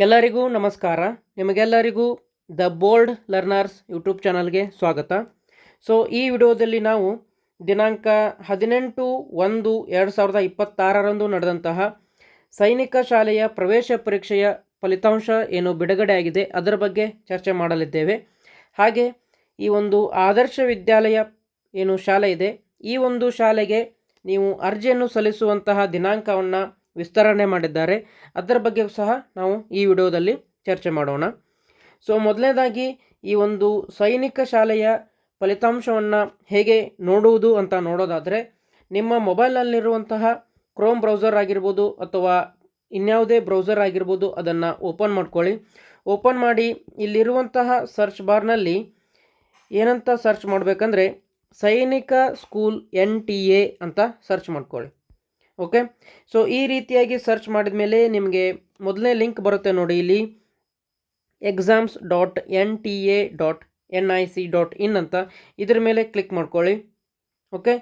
ಎಲ್ಲರಿಗೂ ನಮಸ್ಕಾರ. ನಿಮಗೆಲ್ಲರಿಗೂ ದ ಬೋಲ್ಡ್ ಲರ್ನರ್ಸ್ ಯೂಟ್ಯೂಬ್ ಚಾನಲ್ಗೆ ಸ್ವಾಗತ. ಈ ವಿಡಿಯೋದಲ್ಲಿ ನಾವು ದಿನಾಂಕ 18/1/2026ರಂದು ನಡೆದಂತಹ ಸೈನಿಕ ಶಾಲೆಯ ಪ್ರವೇಶ ಪರೀಕ್ಷೆಯ ಫಲಿತಾಂಶ ಏನು ಬಿಡುಗಡೆ ಆಗಿದೆ ಅದರ ಬಗ್ಗೆ ಚರ್ಚೆ ಮಾಡಲಿದ್ದೇವೆ. ಹಾಗೆ ಈ ಒಂದು ಆದರ್ಶ ವಿದ್ಯಾಲಯ ಏನು ಶಾಲೆ ಇದೆ, ಈ ಒಂದು ಶಾಲೆಗೆ ನೀವು ಅರ್ಜಿಯನ್ನು ಸಲ್ಲಿಸುವಂತಹ ದಿನಾಂಕವನ್ನು ವಿಸ್ತರಣೆ ಮಾಡಿದ್ದಾರೆ. ಅದರ ಬಗ್ಗೆ ಸಹ ನಾವು ಈ ವಿಡಿಯೋದಲ್ಲಿ ಚರ್ಚೆ ಮಾಡೋಣ. ಮೊದಲನೇದಾಗಿ ಈ ಒಂದು ಸೈನಿಕ ಶಾಲೆಯ ಫಲಿತಾಂಶವನ್ನು ಹೇಗೆ ನೋಡುವುದು ಅಂತ ನೋಡೋದಾದರೆ, ನಿಮ್ಮ ಮೊಬೈಲ್ನಲ್ಲಿರುವಂತಹ ಕ್ರೋಮ್ ಬ್ರೌಸರ್ ಆಗಿರ್ಬೋದು ಅಥವಾ ಇನ್ಯಾವುದೇ ಬ್ರೌಸರ್ ಆಗಿರ್ಬೋದು, ಅದನ್ನು ಓಪನ್ ಮಾಡ್ಕೊಳ್ಳಿ. ಓಪನ್ ಮಾಡಿ ಇಲ್ಲಿರುವಂತಹ ಸರ್ಚ್ ಬಾರ್ನಲ್ಲಿ ಏನಂತ ಸರ್ಚ್ ಮಾಡಬೇಕಂದ್ರೆ ಸೈನಿಕ ಸ್ಕೂಲ್ NTA ಅಂತ ಸರ್ಚ್ ಮಾಡ್ಕೊಳ್ಳಿ. ಓಕೆ, ಈ ರೀತಿಯಾಗಿ ಸರ್ಚ್ ಮಾಡಿದ ಮೇಲೆ ನಿಮಗೆ ಮೊದಲನೇ ಲಿಂಕ್ ಬರುತ್ತೆ ನೋಡಿ, ಇಲ್ಲಿ exams.nta.nic.in ಅಂತ ಇದ್ರ ಮೇಲೆ ಕ್ಲಿಕ್ ಮಾಡ್ಕೊಳ್ಳಿ. ಓಕೆ,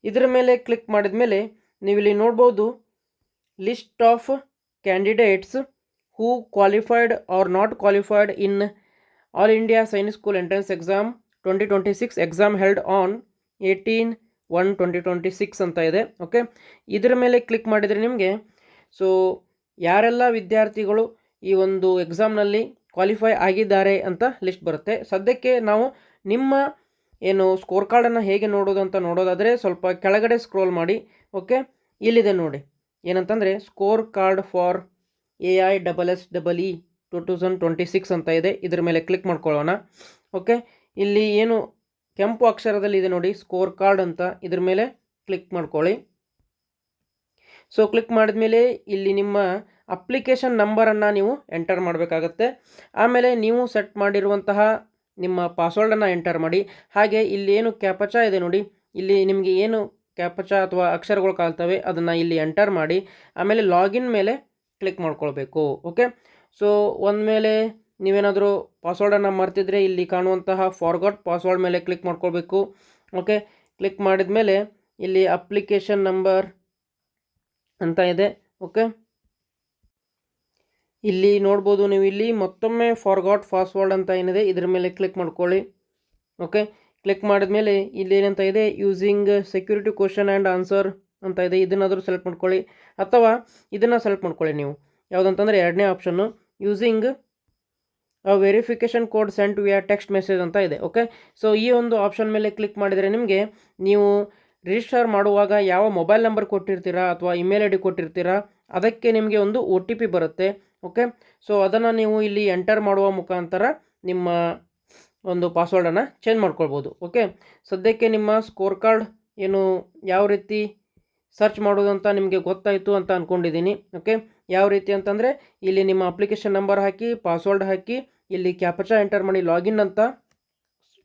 ಇದ್ರ ಮೇಲೆ ಕ್ಲಿಕ್ ಮಾಡಿದ ಮೇಲೆ ನೀವು ಇಲ್ಲಿ ನೋಡ್ಬೋದು list of candidates who qualified are not qualified in all India Sainik school entrance exam 2026 exam held on 18/1/2026 ಅಂತ ಇದೆ. ಓಕೆ, ಇದರ ಮೇಲೆ ಕ್ಲಿಕ್ ಮಾಡಿದರೆ ನಿಮಗೆ ಯಾರೆಲ್ಲ ವಿದ್ಯಾರ್ಥಿಗಳು ಈ ಒಂದು ಎಕ್ಸಾಮ್ನಲ್ಲಿ ಕ್ವಾಲಿಫೈ ಆಗಿದ್ದಾರೆ ಅಂತ ಲಿಸ್ಟ್ ಬರುತ್ತೆ. ಸದ್ಯಕ್ಕೆ ನಾವು ನಿಮ್ಮ ಏನು ಸ್ಕೋರ್ ಕಾರ್ಡನ್ನು ಹೇಗೆ ನೋಡೋದು ಅಂತ ನೋಡೋದಾದರೆ ಸ್ವಲ್ಪ ಕೆಳಗಡೆ ಸ್ಕ್ರೋಲ್ ಮಾಡಿ. ಓಕೆ, ಇಲ್ಲಿದೆ ನೋಡಿ, ಏನಂತಂದರೆ ಸ್ಕೋರ್ ಕಾರ್ಡ್ ಫಾರ್ AISSEE 2026 ಅಂತ ಇದೆ. ಇದರ ಮೇಲೆ ಕ್ಲಿಕ್ ಮಾಡ್ಕೊಳ್ಳೋಣ. ಓಕೆ, ಇಲ್ಲಿ ಏನು ಕೆಂಪು ಅಕ್ಷರದಲ್ಲಿ ಇದೆ ನೋಡಿ ಸ್ಕೋರ್ ಕಾರ್ಡ್ ಅಂತ, ಇದ್ರ ಮೇಲೆ ಕ್ಲಿಕ್ ಮಾಡ್ಕೊಳ್ಳಿ. ಕ್ಲಿಕ್ ಮಾಡಿದ ಮೇಲೆ ಇಲ್ಲಿ ನಿಮ್ಮ ಅಪ್ಲಿಕೇಶನ್ ನಂಬರನ್ನು ನೀವು ಎಂಟರ್ ಮಾಡಬೇಕಾಗತ್ತೆ. ಆಮೇಲೆ ನೀವು ಸೆಟ್ ಮಾಡಿರುವಂತಹ ನಿಮ್ಮ ಪಾಸ್ವರ್ಡನ್ನು ಎಂಟರ್ ಮಾಡಿ. ಹಾಗೆ ಇಲ್ಲಿ ಏನು ಕ್ಯಾಪಚಾ ಇದೆ ನೋಡಿ, ಇಲ್ಲಿ ನಿಮಗೆ ಏನು ಕ್ಯಾಪಚಾ ಅಥವಾ ಅಕ್ಷರಗಳು ಕಾಲ್ತವೆ ಅದನ್ನು ಇಲ್ಲಿ ಎಂಟರ್ ಮಾಡಿ ಆಮೇಲೆ ಲಾಗಿನ್ ಮೇಲೆ ಕ್ಲಿಕ್ ಮಾಡ್ಕೊಳ್ಬೇಕು. ಓಕೆ, ಒಂದು ಮೇಲೆ ನೀವೇನಾದರೂ ಪಾಸ್ವರ್ಡನ್ನು ಮರ್ತಿದ್ರೆ ಇಲ್ಲಿ ಕಾಣುವಂತಹ ಫಾರ್ಗಾಟ್ ಪಾಸ್ವರ್ಡ್ ಮೇಲೆ ಕ್ಲಿಕ್ ಮಾಡ್ಕೊಳ್ಬೇಕು. ಓಕೆ, ಕ್ಲಿಕ್ ಮಾಡಿದ ಮೇಲೆ ಇಲ್ಲಿ ಅಪ್ಲಿಕೇಶನ್ ನಂಬರ್ ಅಂತ ಇದೆ. ಓಕೆ, ಇಲ್ಲಿ ನೋಡ್ಬೋದು ನೀವು, ಇಲ್ಲಿ ಮತ್ತೊಮ್ಮೆ ಫಾರ್ಗಾಟ್ ಪಾಸ್ವರ್ಡ್ ಅಂತ ಏನಿದೆ ಇದ್ರ ಮೇಲೆ ಕ್ಲಿಕ್ ಮಾಡ್ಕೊಳ್ಳಿ. ಓಕೆ, ಕ್ಲಿಕ್ ಮಾಡಿದ ಮೇಲೆ ಇಲ್ಲಿ ಏನಂತ ಇದೆ using security question and answer ಅಂತ ಇದೆ. ಇದನ್ನಾದರೂ ಸೆಲೆಕ್ಟ್ ಮಾಡ್ಕೊಳ್ಳಿ ಅಥವಾ ಇದನ್ನು ಸೆಲೆಕ್ಟ್ ಮಾಡ್ಕೊಳ್ಳಿ. ನೀವು ಯಾವುದಂತಂದರೆ ಎರಡನೇ ಆಪ್ಷನ್ನು using verification code sent via text message ಅಂತ ಇದೆ. ಓಕೆ, ಈ ಒಂದು ಆಪ್ಷನ್ ಮೇಲೆ ಕ್ಲಿಕ್ ಮಾಡಿದರೆ ನಿಮಗೆ ನೀವು ರಿಜಿಸ್ಟರ್ ಮಾಡುವಾಗ ಯಾವ ಮೊಬೈಲ್ ನಂಬರ್ ಕೊಟ್ಟಿರ್ತೀರಾ ಅಥವಾ ಇಮೇಲ್ ID ಕೊಟ್ಟಿರ್ತೀರಾ ಅದಕ್ಕೆ ನಿಮಗೆ ಒಂದು OTP ಬರುತ್ತೆ. ಓಕೆ, ಅದನ್ನು ನೀವು ಇಲ್ಲಿ ಎಂಟರ್ ಮಾಡುವ ಮುಖಾಂತರ ನಿಮ್ಮ ಒಂದು ಪಾಸ್ವರ್ಡನ್ನು ಚೇಂಜ್ ಮಾಡ್ಕೊಳ್ಬೋದು. ಓಕೆ, ಸದ್ಯಕ್ಕೆ ನಿಮ್ಮ ಸ್ಕೋರ್ ಕಾರ್ಡ್ ಏನು ಯಾವ ರೀತಿ ಸರ್ಚ್ ಮಾಡೋದಂತ ನಿಮಗೆ ಗೊತ್ತಾಯಿತು ಅಂತ ಅಂದ್ಕೊಂಡಿದ್ದೀನಿ. ಓಕೆ, ಯಾವ ರೀತಿ ಅಂತಂದರೆ ಇಲ್ಲಿ ನಿಮ್ಮ ಅಪ್ಲಿಕೇಶನ್ ನಂಬರ್ ಹಾಕಿ, ಪಾಸ್ವರ್ಡ್ ಹಾಕಿ, ಇಲ್ಲಿ ಕ್ಯಾಪಚಾ ಎಂಟರ್ ಮಾಡಿ, ಲಾಗಿನ್ ಅಂತ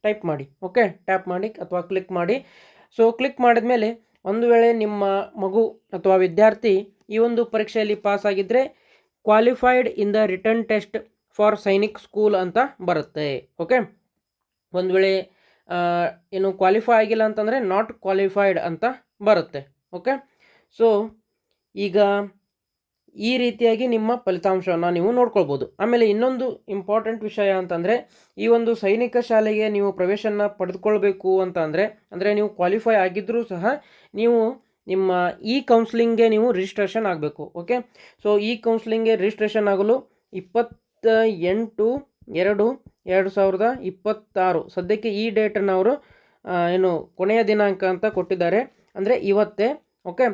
ಟೈಪ್ ಮಾಡಿ. ಓಕೆ, ಟ್ಯಾಪ್ ಮಾಡಿ ಅಥವಾ ಕ್ಲಿಕ್ ಮಾಡಿ. ಕ್ಲಿಕ್ ಮಾಡಿದ ಮೇಲೆ ಒಂದು ವೇಳೆ ನಿಮ್ಮ ಮಗು ಅಥವಾ ವಿದ್ಯಾರ್ಥಿ ಈ ಒಂದು ಪರೀಕ್ಷೆಯಲ್ಲಿ ಪಾಸ್ ಆಗಿದ್ದರೆ qualified in the return test for Sainik school ಅಂತ ಬರುತ್ತೆ. ಓಕೆ, ಒಂದು ವೇಳೆ ಏನು ಕ್ವಾಲಿಫೈ ಆಗಿಲ್ಲ ಅಂತಂದರೆ ನಾಟ್ ಕ್ವಾಲಿಫೈಡ್ ಅಂತ ಬರುತ್ತೆ. ಓಕೆ, ಈಗ ಈ ರೀತಿಯಾಗಿ ನಿಮ್ಮ ಫಲಿತಾಂಶವನ್ನು ನೀವು ನೋಡ್ಕೊಳ್ಬೋದು. ಆಮೇಲೆ ಇನ್ನೊಂದು ಇಂಪಾರ್ಟೆಂಟ್ ವಿಷಯ ಅಂತಂದರೆ ಈ ಒಂದು ಸೈನಿಕ ಶಾಲೆಗೆ ನೀವು ಪ್ರವೇಶನ ಪಡೆದುಕೊಳ್ಬೇಕು ಅಂದರೆ ನೀವು ಕ್ವಾಲಿಫೈ ಆಗಿದ್ದರೂ ಸಹ ನೀವು ನಿಮ್ಮ ಈ ಕೌನ್ಸ್ಲಿಂಗ್ಗೆ ನೀವು ರಿಜಿಸ್ಟ್ರೇಷನ್ ಆಗಬೇಕು. ಓಕೆ, ಈ ಕೌನ್ಸ್ಲಿಂಗ್ಗೆ ರಿಜಿಸ್ಟ್ರೇಷನ್ ಆಗಲು 28/2/2026 ಸದ್ಯಕ್ಕೆ ಈ ಡೇಟನ್ನು ಅವರು ಏನು ಕೊನೆಯ ದಿನಾಂಕ ಅಂತ ಕೊಟ್ಟಿದ್ದಾರೆ, ಅಂದರೆ ಇವತ್ತೇ. ಓಕೆ,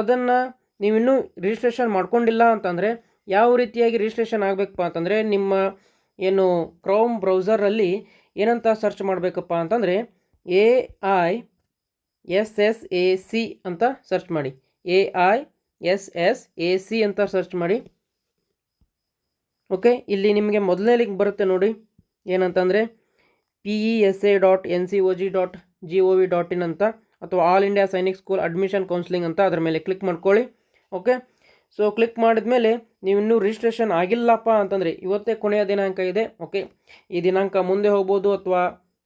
ಅದನ್ನು ನೀವಿನ್ನೂ ರಿಜಿಸ್ಟ್ರೇಷನ್ ಮಾಡ್ಕೊಂಡಿಲ್ಲ ಅಂತಂದರೆ ಯಾವ ರೀತಿಯಾಗಿ ರಿಜಿಸ್ಟ್ರೇಷನ್ ಆಗಬೇಕಪ್ಪ ಅಂತಂದರೆ ನಿಮ್ಮ ಏನು ಕ್ರೋಮ್ ಬ್ರೌಸರಲ್ಲಿ ಏನಂತ ಸರ್ಚ್ ಮಾಡಬೇಕಪ್ಪ ಅಂತಂದರೆ AISSAC ಅಂತ ಸರ್ಚ್ ಮಾಡಿ. AISSAC ಅಂತ ಸರ್ಚ್ ಮಾಡಿ. ಓಕೆ, ಇಲ್ಲಿ ನಿಮಗೆ ಮೊದಲನೇ ಲಿಂಕ್ ಬರುತ್ತೆ ನೋಡಿ, ಏನಂತಂದರೆ pesa.ncog.gov.in ಅಂತ ಅಥವಾ all India Sainik school admission counselling ಅಂತ ಅದರ ಮೇಲೆ ಕ್ಲಿಕ್ ಮಾಡ್ಕೊಳ್ಳಿ. ಓಕೆ, ಕ್ಲಿಕ್ ಮಾಡಿದ ಮೇಲೆ ನೀವು ಇನ್ನೂ ರಿಜಿಸ್ಟ್ರೇಷನ್ ಆಗಿಲ್ಲಪ್ಪ ಅಂತಂದರೆ ಇವತ್ತೇ ಕೊನೆಯ ದಿನಾಂಕ ಇದೆ. ಓಕೆ, ಈ ದಿನಾಂಕ ಮುಂದೆ ಹೋಗ್ಬೋದು ಅಥವಾ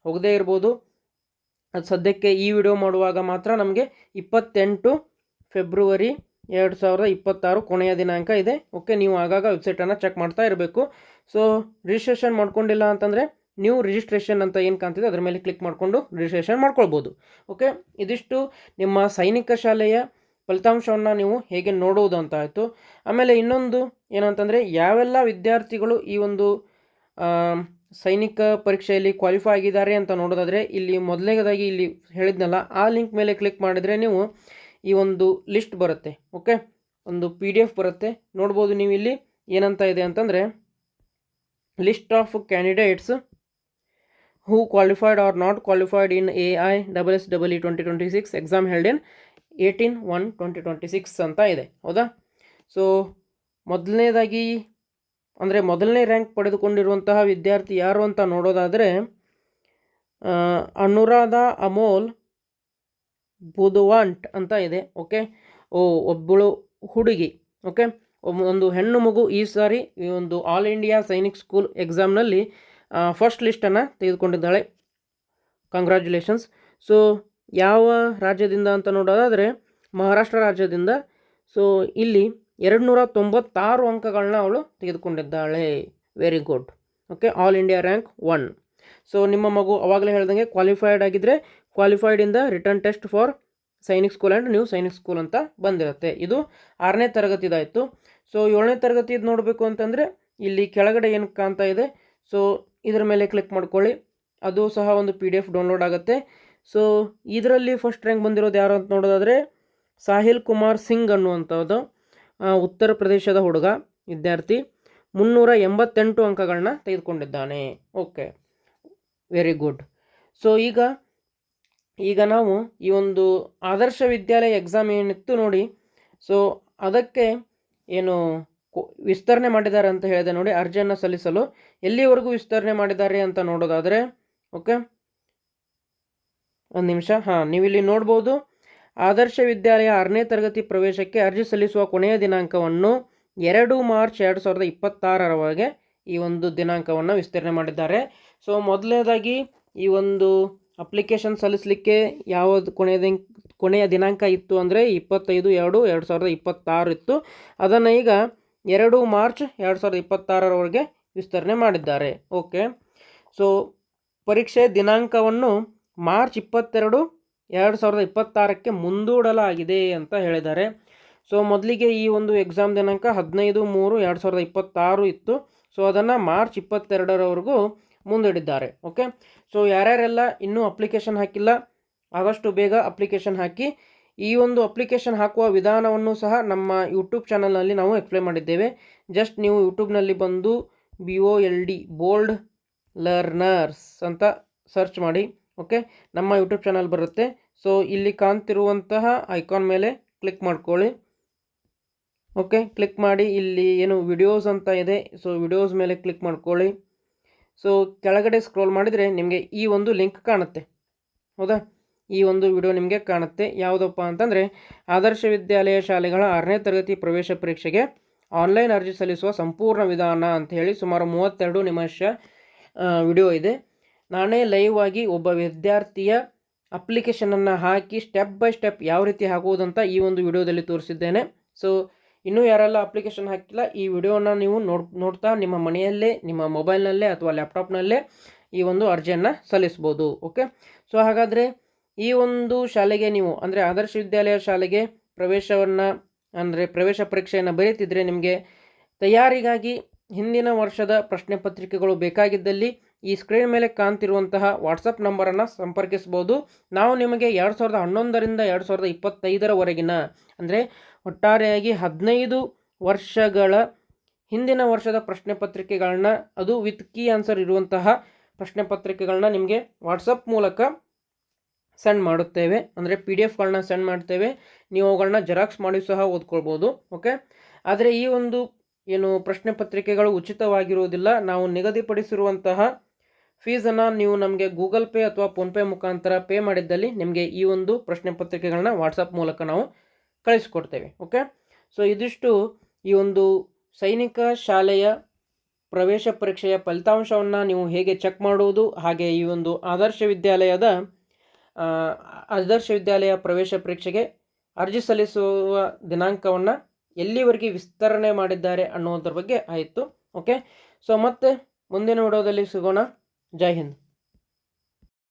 ಹೋಗದೇ ಇರ್ಬೋದು. ಅದು ಸದ್ಯಕ್ಕೆ ಈ ವಿಡಿಯೋ ಮಾಡುವಾಗ ಮಾತ್ರ ನಮಗೆ 28 ಫೆಬ್ರವರಿ 2026 ಕೊನೆಯ ದಿನಾಂಕ ಇದೆ. ಓಕೆ, ನೀವು ಆಗಾಗ ವೆಬ್ಸೈಟನ್ನು ಚೆಕ್ ಮಾಡ್ತಾ ಇರಬೇಕು. ಸೊ ರಿಜಿಸ್ಟ್ರೇಷನ್ ಮಾಡ್ಕೊಂಡಿಲ್ಲ ಅಂತಂದರೆ ನ್ಯೂ ರಿಜಿಸ್ಟ್ರೇಷನ್ ಅಂತ ಏನು ಕಾಣ್ತಿದೆ ಅದರ ಮೇಲೆ ಕ್ಲಿಕ್ ಮಾಡಿಕೊಂಡು ರಿಜಿಸ್ಟ್ರೇಷನ್ ಮಾಡ್ಕೊಳ್ಬೋದು. ಓಕೆ, ಇದಿಷ್ಟು ನಿಮ್ಮ ಸೈನಿಕ ಶಾಲೆಯ ಫಲಿತಾಂಶವನ್ನು ನೀವು ಹೇಗೆ ನೋಡುವುದು ಅಂತ ಆಯಿತು. ಆಮೇಲೆ ಇನ್ನೊಂದು ಏನಂತಂದರೆ ಯಾವೆಲ್ಲ ವಿದ್ಯಾರ್ಥಿಗಳು ಈ ಒಂದು ಸೈನಿಕ ಪರೀಕ್ಷೆಯಲ್ಲಿ ಕ್ವಾಲಿಫೈ ಆಗಿದ್ದಾರೆ ಅಂತ ನೋಡೋದಾದರೆ ಇಲ್ಲಿ ಮೊದಲನೇದಾಗಿ ಇಲ್ಲಿ ಹೇಳಿದ್ನಲ್ಲ ಆ ಲಿಂಕ್ ಮೇಲೆ ಕ್ಲಿಕ್ ಮಾಡಿದರೆ ನೀವು ಈ ಒಂದು ಲಿಸ್ಟ್ ಬರುತ್ತೆ. ಓಕೆ, ಒಂದು PDF ಬರುತ್ತೆ, ನೋಡ್ಬೋದು ನೀವು. ಇಲ್ಲಿ ಏನಂತ ಇದೆ ಅಂತಂದರೆ list of candidates who qualified or not qualified in AISSEE 2026 exam held in 18/1/2026 ಅಂತ ಇದೆ. ಹೌದಾ? ಸೊ ಮೊದಲನೇದಾಗಿ ಅಂದರೆ ಮೊದಲನೇ ರ್ಯಾಂಕ್ ಪಡೆದುಕೊಂಡಿರುವಂತಹ ವಿದ್ಯಾರ್ಥಿ ಯಾರು ಅಂತ ನೋಡೋದಾದರೆ ಅನುರಾಧ ಅಮೋಲ್ ಬುಧವಾಂಟ್ ಅಂತ ಇದೆ. ಓಕೆ, ಒಬ್ಬಳು ಹುಡುಗಿ. ಓಕೆ, ಒಂದು ಹೆಣ್ಣು ಮಗು ಈ ಸಾರಿ ಈ ಒಂದು ಆಲ್ ಇಂಡಿಯಾ ಸೈನಿಕ್ ಸ್ಕೂಲ್ ಎಕ್ಸಾಮ್ನಲ್ಲಿ ಫಸ್ಟ್ ಲಿಸ್ಟನ್ನು ತೆಗೆದುಕೊಂಡಿದ್ದಾಳೆ. ಕಂಗ್ರ್ಯಾಚುಲೇಷನ್ಸ್. ಸೊ ಯಾವ ರಾಜ್ಯದಿಂದ ಅಂತ ನೋಡೋದಾದರೆ ಮಹಾರಾಷ್ಟ್ರ ರಾಜ್ಯದಿಂದ. ಸೊ ಇಲ್ಲಿ 296 ಅಂಕಗಳನ್ನ ಅವಳು ತೆಗೆದುಕೊಂಡಿದ್ದಾಳೆ. Very good. Okay, all India rank 1. So ನಿಮ್ಮ ಮಗು ಅವಾಗಲೇ ಹೇಳ್ದಂಗೆ ಕ್ವಾಲಿಫೈಡ್ ಆಗಿದ್ದರೆ qualified written test for Sainik school and new Sainik school ಅಂತ ಬಂದಿರುತ್ತೆ. ಇದು 6ನೇ ತರಗತಿದಾಯಿತು. ಸೊ 7ನೇ ತರಗತಿದು ನೋಡಬೇಕು ಅಂತಂದರೆ ಇಲ್ಲಿ ಕೆಳಗಡೆ ಏನು ಕಾಣ್ತಾ ಇದೆ, ಸೊ ಇದರ ಮೇಲೆ ಕ್ಲಿಕ್ ಮಾಡ್ಕೊಳ್ಳಿ. ಅದು ಸಹ ಒಂದು PDF ಡೌನ್ಲೋಡ್ ಆಗುತ್ತೆ. ಸೊ ಇದರಲ್ಲಿ ಫಸ್ಟ್ ರ್ಯಾಂಕ್ ಬಂದಿರೋದು ಯಾರು ಅಂತ ನೋಡೋದಾದರೆ ಸಾಹಿಲ್ ಕುಮಾರ್ ಸಿಂಗ್ ಅನ್ನುವಂಥದ್ದು, ಉತ್ತರ ಪ್ರದೇಶದ ಹುಡುಗ ವಿದ್ಯಾರ್ಥಿ. 388 ಅಂಕಗಳನ್ನ ತೆಗೆದುಕೊಂಡಿದ್ದಾನೆ. Okay, very good. ಸೊ ಈಗ ನಾವು ಈ ಒಂದು ಆದರ್ಶ ವಿದ್ಯಾಲಯ ಎಕ್ಸಾಮ್ ಏನಿತ್ತು ನೋಡಿ, ಸೊ ಅದಕ್ಕೆ ಏನು ವಿಸ್ತರಣೆ ಮಾಡಿದ್ದಾರೆ ಅಂತ ಹೇಳಿದೆ ನೋಡಿ, ಅರ್ಜಿಯನ್ನು ಸಲ್ಲಿಸಲು ಎಲ್ಲಿವರೆಗೂ ವಿಸ್ತರಣೆ ಮಾಡಿದ್ದಾರೆ ಅಂತ ನೋಡೋದಾದರೆ, ಓಕೆ ಒಂದು ನಿಮಿಷ. ನೀವಿಲ್ಲಿ ನೋಡ್ಬೋದು, ಆದರ್ಶ ವಿದ್ಯಾಲಯ 6ನೇ ತರಗತಿ ಪ್ರವೇಶಕ್ಕೆ ಅರ್ಜಿ ಸಲ್ಲಿಸುವ ಕೊನೆಯ ದಿನಾಂಕವನ್ನು 2 ಮಾರ್ಚ್ 2026ರವರೆಗೆ ಈ ಒಂದು ದಿನಾಂಕವನ್ನು ವಿಸ್ತರಣೆ ಮಾಡಿದ್ದಾರೆ. ಸೊ ಮೊದಲನೇದಾಗಿ ಈ ಒಂದು ಅಪ್ಲಿಕೇಶನ್ ಸಲ್ಲಿಸಲಿಕ್ಕೆ ಯಾವುದು ಕೊನೆಯ ದಿನಾಂಕ ಇತ್ತು ಅಂದರೆ 25/2/2026 ಇತ್ತು. ಅದನ್ನು ಈಗ 2 ಮಾರ್ಚ್ 2026ರವರೆಗೆ ವಿಸ್ತರಣೆ ಮಾಡಿದ್ದಾರೆ. ಓಕೆ, ಸೊ ಪರೀಕ್ಷೆ ದಿನಾಂಕವನ್ನು ಮಾರ್ಚ್ 22, 2026ಕ್ಕೆ ಮುಂದೂಡಲಾಗಿದೆ ಅಂತ ಹೇಳಿದ್ದಾರೆ. ಸೊ ಮೊದಲಿಗೆ ಈ ಒಂದು ಎಕ್ಸಾಮ್ ದಿನಾಂಕ 15/3/2026 ಇತ್ತು. ಸೊ ಅದನ್ನು ಮಾರ್ಚ್ 22ರವರೆಗೂ ಮುಂದೂಡಿದ್ದಾರೆ. ಓಕೆ, ಸೊ ಯಾರ್ಯಾರೆಲ್ಲ ಇನ್ನೂ ಅಪ್ಲಿಕೇಶನ್ ಹಾಕಿಲ್ಲ ಆದಷ್ಟು ಬೇಗ ಅಪ್ಲಿಕೇಶನ್ ಹಾಕಿ. ಈ ಒಂದು ಅಪ್ಲಿಕೇಶನ್ ಹಾಕುವ ವಿಧಾನವನ್ನು ಸಹ ನಮ್ಮ ಯೂಟ್ಯೂಬ್ ಚಾನಲ್ನಲ್ಲಿ ನಾವು ಎಕ್ಸ್ಪ್ಲೇನ್ ಮಾಡಿದ್ದೇವೆ. ಜಸ್ಟ್ ನೀವು ಯೂಟ್ಯೂಬ್ನಲ್ಲಿ ಬಂದು BOLD ಬೋಲ್ಡ್ ಲರ್ನರ್ಸ್ ಅಂತ ಸರ್ಚ್ ಮಾಡಿ. ಓಕೆ, ನಮ್ಮ ಯೂಟ್ಯೂಬ್ ಚಾನಲ್ ಬರುತ್ತೆ. ಸೊ ಇಲ್ಲಿ ಕಾಣ್ತಿರುವಂತಹ ಐಕಾನ್ ಮೇಲೆ ಕ್ಲಿಕ್ ಮಾಡ್ಕೊಳ್ಳಿ. ಓಕೆ, ಕ್ಲಿಕ್ ಮಾಡಿ ಇಲ್ಲಿ ಏನು ವಿಡಿಯೋಸ್ ಅಂತ ಇದೆ, ಸೊ ವಿಡಿಯೋಸ್ ಮೇಲೆ ಕ್ಲಿಕ್ ಮಾಡ್ಕೊಳ್ಳಿ. ಸೊ ಕೆಳಗಡೆ ಸ್ಕ್ರೋಲ್ ಮಾಡಿದರೆ ನಿಮಗೆ ಈ ಒಂದು ಲಿಂಕ್ ಕಾಣುತ್ತೆ. ಹೌದಾ? ಈ ಒಂದು ವಿಡಿಯೋ ನಿಮಗೆ ಕಾಣುತ್ತೆ. ಯಾವುದಪ್ಪ ಅಂತಂದರೆ ಆದರ್ಶ ವಿದ್ಯಾಲಯ ಶಾಲೆಗಳ 6ನೇ ತರಗತಿ ಪ್ರವೇಶ ಪರೀಕ್ಷೆಗೆ ಆನ್ಲೈನ್ ಅರ್ಜಿ ಸಲ್ಲಿಸುವ ಸಂಪೂರ್ಣ ವಿಧಾನ ಅಂತ ಹೇಳಿ ಸುಮಾರು 32 ನಿಮಿಷ ವಿಡಿಯೋ ಇದೆ. ನಾನೇ ಲೈವ್ ಆಗಿ ಒಬ್ಬ ವಿದ್ಯಾರ್ಥಿಯ ಅಪ್ಲಿಕೇಶನನ್ನು ಹಾಕಿ ಸ್ಟೆಪ್ ಬೈ ಸ್ಟೆಪ್ ಯಾವ ರೀತಿ ಹಾಕುವುದಂತ ಈ ಒಂದು ವಿಡಿಯೋದಲ್ಲಿ ತೋರಿಸಿದ್ದೇನೆ. ಸೊ ಇನ್ನೂ ಯಾರೆಲ್ಲ ಅಪ್ಲಿಕೇಶನ್ ಹಾಕಿಲ್ಲ, ಈ ವಿಡಿಯೋನ ನೀವು ನೋಡ್ತಾ ನಿಮ್ಮ ಮನೆಯಲ್ಲೇ, ನಿಮ್ಮ ಮೊಬೈಲ್ನಲ್ಲೇ ಅಥವಾ ಲ್ಯಾಪ್ಟಾಪ್ನಲ್ಲೇ ಈ ಒಂದು ಅರ್ಜಿಯನ್ನು ಸಲ್ಲಿಸ್ಬೋದು. ಓಕೆ, ಸೊ ಹಾಗಾದರೆ ಈ ಒಂದು ಶಾಲೆಗೆ ನೀವು ಅಂದರೆ ಆದರ್ಶ ವಿದ್ಯಾಲಯ ಶಾಲೆಗೆ ಪ್ರವೇಶ ಪರೀಕ್ಷೆಯನ್ನು ಬರೀತಿದ್ರೆ ನಿಮಗೆ ತಯಾರಿಗಾಗಿ ಹಿಂದಿನ ವರ್ಷದ ಪ್ರಶ್ನೆ ಪತ್ರಿಕೆಗಳು ಬೇಕಾಗಿದ್ದಲ್ಲಿ ಈ ಸ್ಕ್ರೀನ್ ಮೇಲೆ ಕಾಣ್ತಿರುವಂತಹ ವಾಟ್ಸಪ್ ನಂಬರನ್ನು ಸಂಪರ್ಕಿಸ್ಬೋದು. ನಾವು ನಿಮಗೆ 2011ರಿಂದ 2025ರವರೆಗಿನ ಅಂದರೆ ಒಟ್ಟಾರೆಯಾಗಿ 15 ವರ್ಷಗಳ ಹಿಂದಿನ ವರ್ಷದ ಪ್ರಶ್ನೆ ಪತ್ರಿಕೆಗಳನ್ನ, ಅದು ವಿತ್ ಕೀ ಆನ್ಸರ್ ಇರುವಂತಹ ಪ್ರಶ್ನೆ ಪತ್ರಿಕೆಗಳನ್ನ ನಿಮಗೆ ವಾಟ್ಸಪ್ ಮೂಲಕ ಸೆಂಡ್ ಮಾಡುತ್ತೇವೆ. ಅಂದರೆ PDF ಸೆಂಡ್ ಮಾಡ್ತೇವೆ. ನೀವು ಅವುಗಳನ್ನ ಜೆರಾಕ್ಸ್ ಮಾಡಿ ಸಹ ಓದ್ಕೊಳ್ಬೋದು. ಓಕೆ, ಆದರೆ ಈ ಒಂದು ಏನು ಪ್ರಶ್ನೆ ಪತ್ರಿಕೆಗಳು ಉಚಿತವಾಗಿರುವುದಿಲ್ಲ. ನಾವು ನಿಗದಿಪಡಿಸಿರುವಂತಹ ಫೀಸನ್ನು ನೀವು ನಮಗೆ ಗೂಗಲ್ ಪೇ ಅಥವಾ ಫೋನ್ಪೇ ಮುಖಾಂತರ ಪೇ ಮಾಡಿದ್ದಲ್ಲಿ ನಿಮಗೆ ಈ ಒಂದು ಪ್ರಶ್ನೆ ಪತ್ರಿಕೆಗಳನ್ನ ವಾಟ್ಸಪ್ ಮೂಲಕ ನಾವು ಕಳಿಸ್ಕೊಡ್ತೇವೆ. ಓಕೆ, ಸೊ ಇದಿಷ್ಟು ಈ ಒಂದು ಸೈನಿಕ ಶಾಲೆಯ ಪ್ರವೇಶ ಪರೀಕ್ಷೆಯ ಫಲಿತಾಂಶವನ್ನು ನೀವು ಹೇಗೆ ಚೆಕ್ ಮಾಡುವುದು, ಹಾಗೆ ಈ ಒಂದು ಆದರ್ಶ ವಿದ್ಯಾಲಯ ಪ್ರವೇಶ ಪರೀಕ್ಷೆಗೆ ಅರ್ಜಿ ಸಲ್ಲಿಸುವ ದಿನಾಂಕವನ್ನು ಎಲ್ಲಿವರೆಗೆ ವಿಸ್ತರಣೆ ಮಾಡಿದ್ದಾರೆ ಅನ್ನೋದ್ರ ಬಗ್ಗೆ ಆಯಿತು. ಓಕೆ, ಸೊ ಮತ್ತೆ ಮುಂದಿನ ವಿಡಿಯೋದಲ್ಲಿ ಸಿಗೋಣ. ಜೈ ಹಿಂದ್.